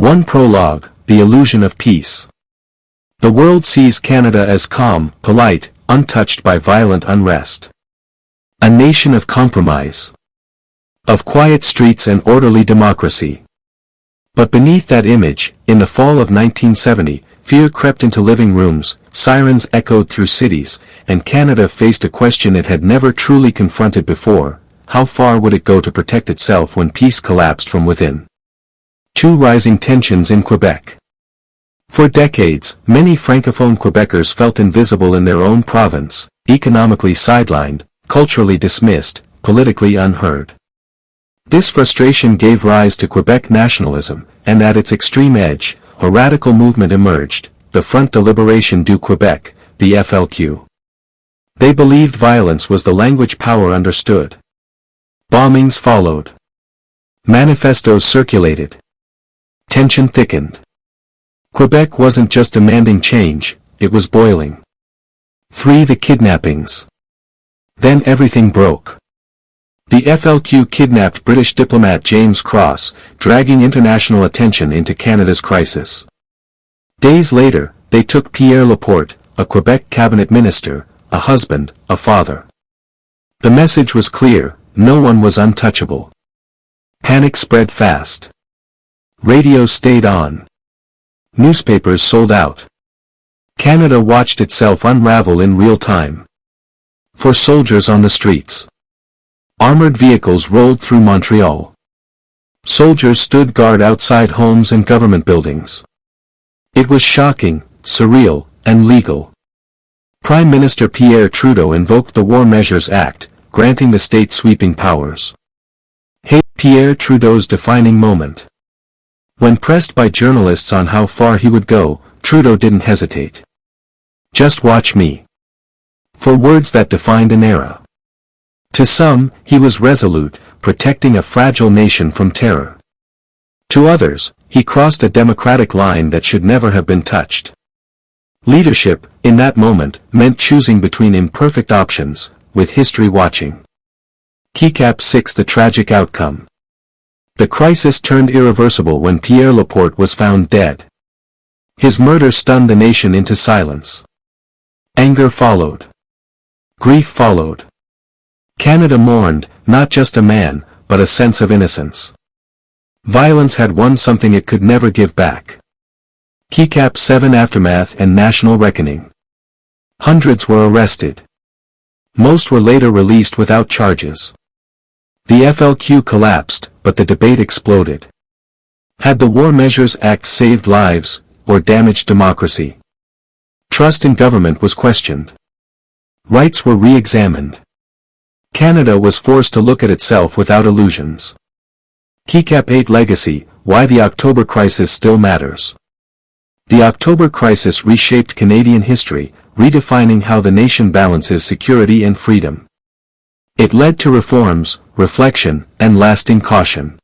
1 Prologue, The Illusion of Peace. The world sees Canada as calm, polite, untouched by violent unrest. A nation of compromise. Of quiet streets and orderly democracy. But beneath that image, in the fall of 1970, fear crept into living rooms, sirens echoed through cities, and Canada faced a question it had never truly confronted before: how far would it go to protect itself when peace collapsed from within? 2 Rising tensions in Quebec. For decades, many francophone Quebecers felt invisible in their own province, economically sidelined, culturally dismissed, politically unheard. This frustration gave rise to Quebec nationalism, and at its extreme edge, a radical movement emerged, the Front de Libération du Québec, the FLQ. They believed violence was the language power understood. Bombings followed. Manifestos circulated. Tension thickened. Quebec wasn't just demanding change, it was boiling. 3 The kidnappings. Then everything broke. The FLQ kidnapped British diplomat James Cross, dragging international attention into Canada's crisis. Days later, they took Pierre Laporte, a Quebec cabinet minister, a husband, a father. The message was clear: no one was untouchable. Panic spread fast. Radio stayed on. Newspapers sold out. Canada watched itself unravel in real time. For soldiers on the streets. Armored vehicles rolled through Montreal. Soldiers stood guard outside homes and government buildings. It was shocking, surreal, and legal. Prime Minister Pierre Trudeau invoked the War Measures Act, granting the state sweeping powers. Pierre Trudeau's defining moment. When pressed by journalists on how far he would go, Trudeau didn't hesitate. "Just watch me." For words that defined an era. To some, he was resolute, protecting a fragile nation from terror. To others, he crossed a democratic line that should never have been touched. Leadership, in that moment, meant choosing between imperfect options, with history watching. Keycap 6 The tragic outcome. The crisis turned irreversible when Pierre Laporte was found dead. His murder stunned the nation into silence. Anger followed. Grief followed. Canada mourned, not just a man, but a sense of innocence. Violence had won something it could never give back. Keycap 7 Aftermath and National Reckoning. Hundreds were arrested. Most were later released without charges. The FLQ collapsed, but the debate exploded. Had the War Measures Act saved lives, or damaged democracy? Trust in government was questioned. Rights were re-examined. Canada was forced to look at itself without illusions. Keycap 8 Legacy, Why the October Crisis Still Matters. The October Crisis reshaped Canadian history, redefining how the nation balances security and freedom. It led to reforms, reflection, and lasting caution.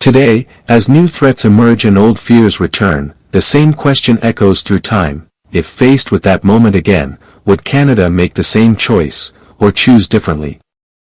Today, as new threats emerge and old fears return, the same question echoes through time: if faced with that moment again, would Canada make the same choice, or choose differently?